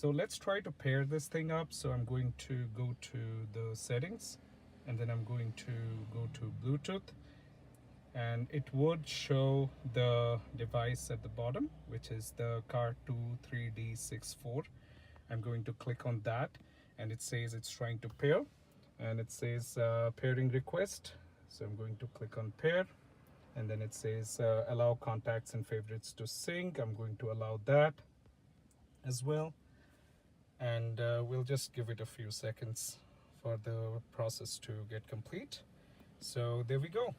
So let's try to pair this thing up. So I'm going to go to the settings, and then I'm going to go to Bluetooth, and it would show the device at the bottom, which is the Car2 3D64. I'm going to click on that, and it says it's trying to pair, and it says pairing request. So I'm going to click on pair, and then it says allow contacts and favorites to sync. I'm going to allow that as well, and we'll just give it a few seconds for the process to get complete. So there we go.